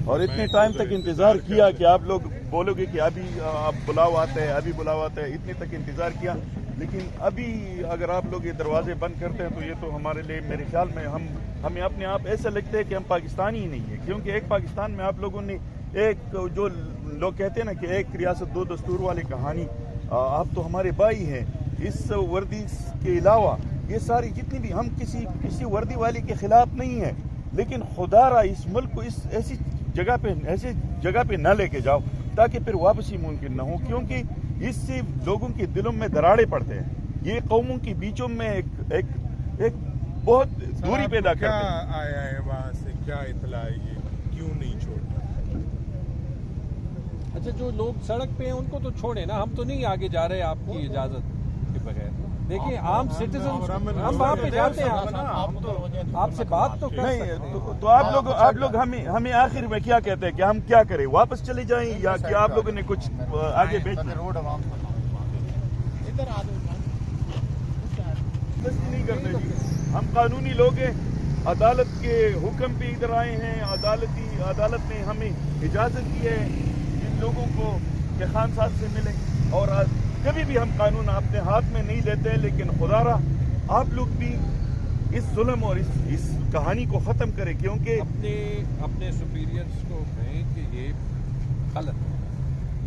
और इतने टाइम तक इंतज़ार किया कि आप लोग बोलोगे कि अभी आप बुलाव आता है, अभी बुलाव आता है, इतने तक इंतज़ार किया। लेकिन अभी अगर आप लोग ये दरवाजे बंद करते हैं तो ये तो हमारे लिए, मेरे ख्याल में हमें अपने आप ऐसा लगता है कि हम पाकिस्तानी ही नहीं है। क्योंकि एक पाकिस्तान में आप लोगों ने एक, जो लोग कहते हैं ना कि एक रियासत दो दस्तूर वाली कहानी, आप तो हमारे भाई हैं। इस वर्दी के अलावा ये सारी जितनी भी, हम किसी वर्दी वाले के खिलाफ नहीं है, लेकिन खुदारा इस मुल्क को इस ऐसी जगह पे न लेके जाओ ताकि फिर वापसी मुमकिन न हो। क्योंकि इससे लोगों के दिलों में दरारें पड़ते हैं, ये कौमों के बीचों में एक बहुत दूरी पैदा करते हैं। क्या आया है वहाँ से, क्या इतला है, ये क्यों नहीं छोड़ता? अच्छा, जो लोग सड़क पे हैं उनको तो छोड़े ना, हम तो नहीं आगे जा रहे आपकी इजाजत के बगैर। देखिए आम सिटीजन, हम वहाँ पे जाते हैं, आपसे बात तो कर सकते हैं। तो आप लोग हमें आखिर में क्या कहते हैं कि हम क्या करें, वापस चले जाएं या कि आप लोगों ने कुछ आगे भेजना? नहीं करते जी, हम कानूनी लोग हैं, अदालत के हुक्म पे इधर आए हैं। अदालत ने हमें इजाजत दी है इन लोगों को कि खान साहब से मिलें, और कभी भी हम कानून अपने हाथ में नहीं लेते। लेकिन खुदारा आप लोग भी इस जुल्म और इस कहानी को ख़त्म करें, क्योंकि अपने सुपीरियर्स को कहें कि ये गलत है।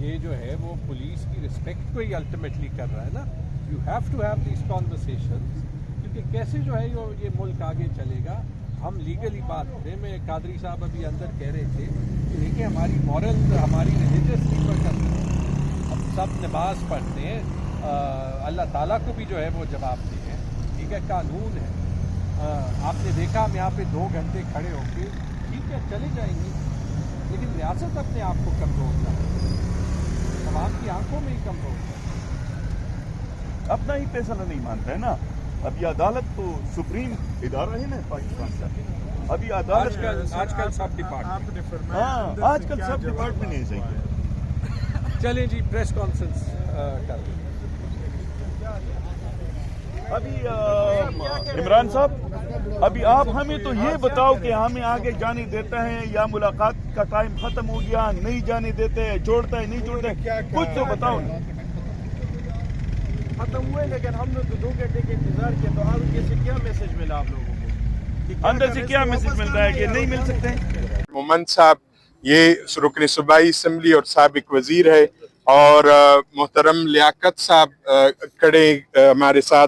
ये जो है वो पुलिस की रिस्पेक्ट को ही अल्टीमेटली कर रहा है ना। You have to have this conversations, क्योंकि कैसे जो है ये मुल्क आगे चलेगा। हम लीगली बात करें, मैं कादरी साहब अभी अंदर कह रहे थे कि देखिए हमारी मॉरल, हमारी रिलीजियस लिबर्टी, हम सब नमाज पढ़ते हैं, अल्लाह ताला को भी जो है वो जवाब दें, ठीक है, कानून है। आपने देखा हम यहाँ पे 2 घंटे खड़े होकर, ठीक है चले जाएंगे, लेकिन रियासत अपने आप को कमज़ोर कर रही है, तमाम की आंखों में ही कमज़ोर है, अपना ही फैसला नहीं मानता है ना। अभी अदालत तो सुप्रीम इदारा है ना पाकिस्तान का। अभी अदालत आजकल सब डिपार्टमेंट, हाँ आजकल सब डिपार्टमेंट नहीं सही है। चलें जी, प्रेस कॉन्फ्रेंस कर लें। अभी इमरान साहब, अभी आप हमें तो ये बताओ कि हमें आगे जाने देता है या मुलाकात का टाइम खत्म हो गया, नहीं जाने देते हैं, छोड़ता है नहीं छोड़ता है, कुछ तो बताओ ना। खत्म हुए, लेकिन हमने तो 2 घंटे के इंतजार किया, तो आगे से क्या मैसेज मिला आप लोगों को? अंदर से क्या मैसेज मिल रहा है कि नहीं मिल सकते? मोमन साहब ये रुकन सूबाई असम्बली और साबिक वजीर है, और मोहतरम लियाकत साहब खड़े हमारे साथ,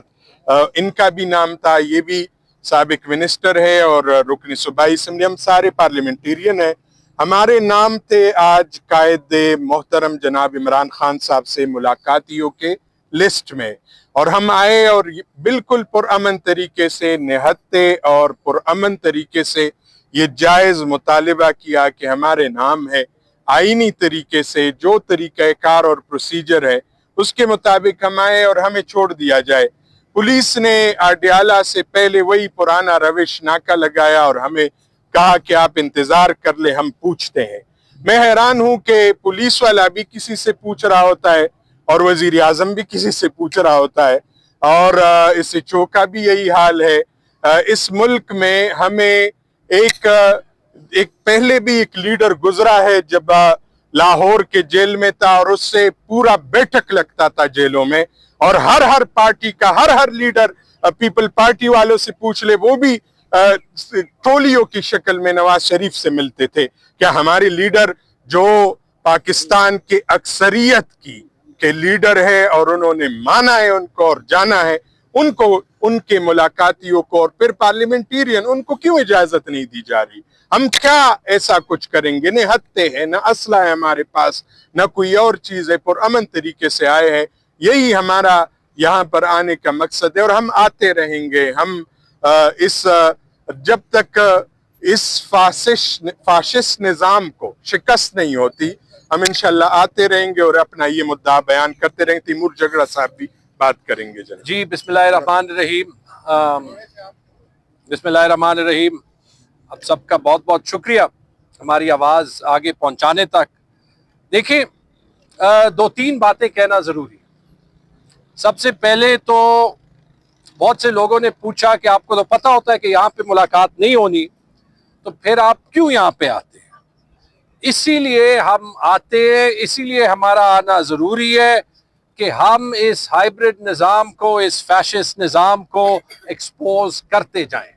इनका भी नाम था, ये भी साबिक मिनिस्टर है और रुकन सूबाई असम्बली, हम सारे पार्लियामेंटेरियन हैं। हमारे नाम थे आज कायद मोहतरम जनाब इमरान खान साहब से मुलाकातियों के लिस्ट में, और हम आए और बिल्कुल पुरअमन तरीके से निहत्ते और पुरअमन तरीके से ये जायज़ मुतालिबा किया कि हमारे नाम है, आईनी तरीके से जो तरीक़ाकार और प्रोसीजर है उसके मुताबिक हम आए और हमें छोड़ दिया जाए। पुलिस ने आडियाला से पहले वही पुराना रविश नाका लगाया और हमें कहा कि आप इंतजार कर ले, हम पूछते हैं। मैं हैरान हूं कि पुलिस वाला भी किसी से पूछ रहा होता है और वजीर आजम भी किसी से पूछ रहा होता है, और इस चौका भी यही हाल है। इस मुल्क में हमें एक पहले भी एक लीडर गुजरा है जब लाहौर के जेल में था, और उससे पूरा बैठक लगता था जेलों में, और हर पार्टी का हर लीडर, पीपल पार्टी वालों से पूछ ले, वो भी टोलियों की शक्ल में नवाज शरीफ से मिलते थे। क्या हमारे लीडर जो पाकिस्तान के अक्सरियत के लीडर है और उन्होंने माना है उनको और जाना है उनको, उनके मुलाकातियों को और फिर पार्लियामेंटेरियन, उनको क्यों इजाजत नहीं दी जा रही? हम क्या ऐसा कुछ करेंगे? न हत्ते हैं, न असला है हमारे पास, न कोई और चीज है, पुरअमन तरीके से आए हैं। यही हमारा यहाँ पर आने का मकसद है और हम आते रहेंगे। हम जब तक इस फाशिस्ट निजाम को शिकस्त नहीं होती, हम इंशाल्लाह आते रहेंगे और अपना ये मुद्दा बयान करते रहेंगे। तैमूर जगड़ा साहब भी बात करेंगे। जी, बिस्मिल्लाहिर्रहमानिर्रहीम। बिस्मिल्लाहिर्रहमानिर्रहीम। आप सबका बहुत बहुत शुक्रिया हमारी आवाज़ आगे पहुंचाने तक। देखिए, 2-3 बातें कहना ज़रूरी। सबसे पहले तो बहुत से लोगों ने पूछा कि आपको तो पता होता है कि यहाँ पे मुलाकात नहीं होनी, तो फिर आप क्यों यहाँ पे आते हैं? इसीलिए हम आते हैं, इसीलिए हमारा आना जरूरी है कि हम इस हाइब्रिड निज़ाम को, इस फैशिस्ट निज़ाम को एक्सपोज करते जाएं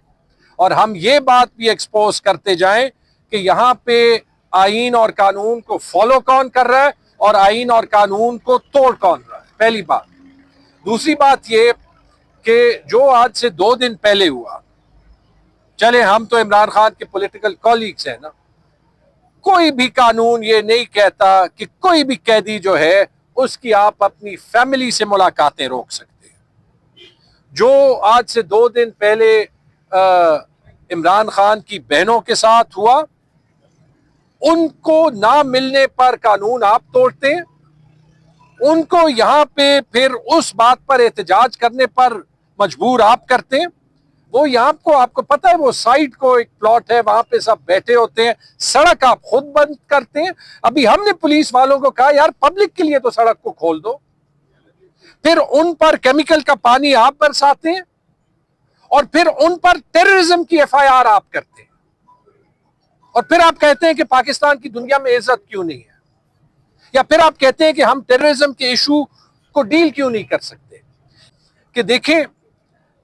और हम ये बात भी एक्सपोज करते जाएं कि यहाँ पे आईन और कानून को फॉलो कौन कर रहा है और आईन और कानून को तोड़ कौन रहा है। पहली बात। दूसरी बात ये कि जो आज से 2 दिन पहले हुआ, चले हम तो इमरान खान के पॉलिटिकल कॉलीग्स हैं ना, कोई भी कानून ये नहीं कहता कि कोई भी कैदी जो है उसकी आप अपनी फैमिली से मुलाकातें रोक सकते हैं। जो आज से 2 दिन पहले इमरान खान की बहनों के साथ हुआ, उनको ना मिलने पर कानून आप तोड़ते हैं, उनको यहां पे फिर उस बात पर एहतजाज करने पर मजबूर आप करते हैं। वो यहाँ को आपको पता है, वो साइड को एक प्लॉट है, वहां पे सब बैठे होते हैं, सड़क आप खुद बंद करते हैं। अभी हमने पुलिस वालों को कहा यार पब्लिक के लिए तो सड़क को खोल दो, फिर उन पर केमिकल का पानी आप बरसाते हैं और फिर उन पर टेररिज्म की एफआईआर आप करते हैं और फिर आप कहते हैं कि पाकिस्तान की दुनिया में इज्जत क्यों नहीं है, या फिर आप कहते हैं कि हम टेररिज्म के इशू को डील क्यों नहीं कर सकते। कि देखें,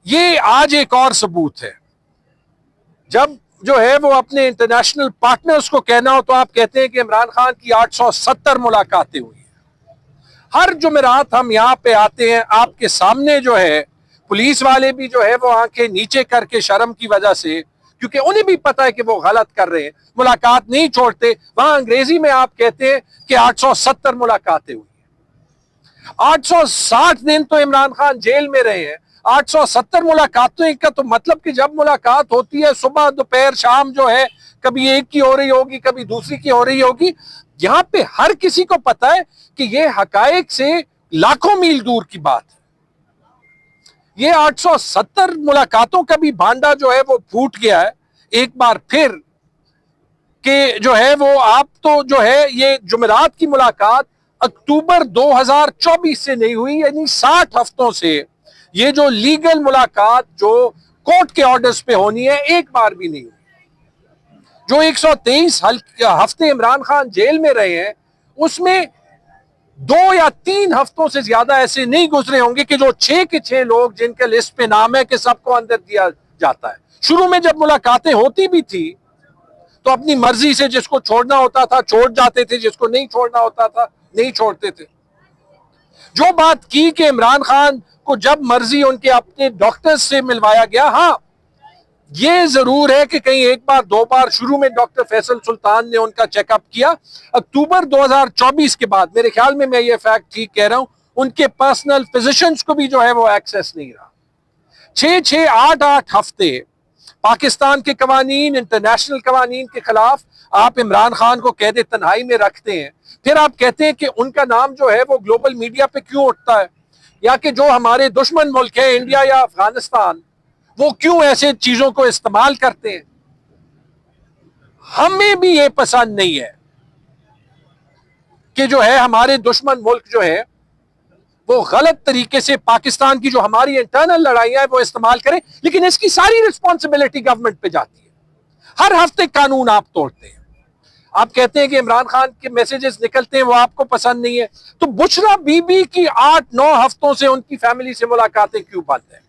ये आज एक और सबूत है। जब जो है वो अपने इंटरनेशनल पार्टनर्स को कहना हो तो आप कहते हैं कि इमरान खान की 870 मुलाकातें हुई हैं। हर जुमेरात हम यहाँ पे आते हैं, आपके सामने जो है पुलिस वाले भी जो है वो आंखें नीचे करके शर्म की वजह से, क्योंकि उन्हें भी पता है कि वो गलत कर रहे हैं, मुलाकात नहीं छोड़ते। वहां अंग्रेजी में आप कहते हैं कि 870 मुलाकातें हुई हैं। 860 दिन तो इमरान खान जेल में रहे हैं, 870 मुलाकातों का तो मतलब कि जब मुलाकात होती है सुबह दोपहर शाम जो है, कभी एक की हो रही होगी कभी दूसरी की हो रही होगी। यहां पे हर किसी को पता है कि ये हकायक से लाखों मील दूर की बात है। ये 870 मुलाकातों का भी भांडा जो है वो फूट गया है एक बार फिर, कि जो है वो आप तो जो है ये जुमेरात की मुलाकात अक्टूबर 2024 से नहीं हुई, यानी 60 हफ्तों से ये जो लीगल मुलाकात जो कोर्ट के ऑर्डर्स पे होनी है एक बार भी नहीं हुई। जो 123 हफ्ते इमरान खान जेल में रहे हैं उसमें 2 या 3 हफ्तों से ज्यादा ऐसे नहीं गुजरे होंगे कि जो 6 के 6 लोग जिनके लिस्ट पे नाम है कि सबको अंदर दिया जाता है। शुरू में जब मुलाकातें होती भी थी तो अपनी मर्जी से जिसको छोड़ना होता था छोड़ जाते थे, जिसको नहीं छोड़ना होता था नहीं छोड़ते थे। जो बात की कि इमरान खान को जब मर्जी उनके अपने डॉक्टर्स से मिलवाया गया, हाँ ये जरूर है कि कहीं एक बार 2 बार शुरू में डॉक्टर फैसल सुल्तान ने उनका चेकअप किया। अक्टूबर 2024 के बाद मेरे ख्याल में मैं ये फैक्ट ठीक कह रहा हूं, उनके पर्सनल फिजिशियंस को भी जो है वो एक्सेस नहीं रहा। 6-6, 8-8 हफ्ते पाकिस्तान के कवानीन, इंटरनेशनल कवानीन के खिलाफ आप इमरान खान को कैद तन्हाई में रखते हैं। फिर आप कहते हैं कि उनका नाम जो है वो ग्लोबल मीडिया पे क्यों उठता है, या कि जो हमारे दुश्मन मुल्क है इंडिया या अफगानिस्तान वो क्यों ऐसे चीजों को इस्तेमाल करते हैं। हमें भी ये पसंद नहीं है कि जो है हमारे दुश्मन मुल्क जो है वो गलत तरीके से पाकिस्तान की जो हमारी इंटरनल लड़ाइयां है वो इस्तेमाल करें, लेकिन इसकी सारी रिस्पॉन्सिबिलिटी गवर्नमेंट पे जाती है। हर हफ्ते कानून आप तोड़ते हैं। आप कहते हैं कि इमरान खान के मैसेजेस निकलते हैं वो आपको पसंद नहीं है, तो बुशरा बीबी की 8-9 हफ्तों से उनकी फैमिली से मुलाकातें क्यों बंद है।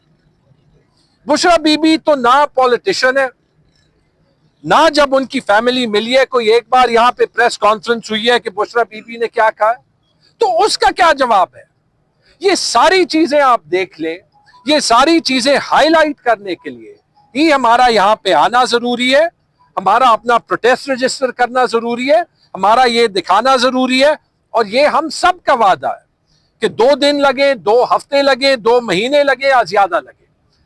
बुशरा बीबी तो ना पॉलिटिशियन है, ना जब उनकी फैमिली मिली है कोई एक बार यहां पे प्रेस कॉन्फ्रेंस हुई है कि बुशरा बीबी ने क्या कहा, तो उसका क्या जवाब है। ये सारी चीजें आप देख लें, ये सारी चीजें हाईलाइट करने के लिए ही हमारा यहां पे आना जरूरी है, हमारा अपना प्रोटेस्ट रजिस्टर करना जरूरी है, हमारा ये दिखाना जरूरी है। और ये हम सब का वादा है कि 2 दिन लगे, 2 हफ्ते लगे, 2 महीने लगे या ज्यादा लगे,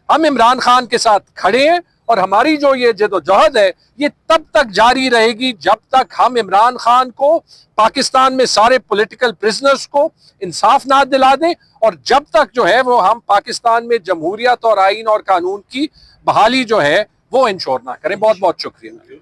हम इमरान खान के साथ खड़े हैं और हमारी जो ये जदोजहद है ये तब तक जारी रहेगी जब तक हम इमरान खान को, पाकिस्तान में सारे पॉलिटिकल प्रिजनर्स को इंसाफ ना दिला दें, और जब तक जो है वो हम पाकिस्तान में जमहूरियत और आईन और कानून की बहाली जो है वो इंश्योर ना करें। बहुत बहुत शुक्रिया।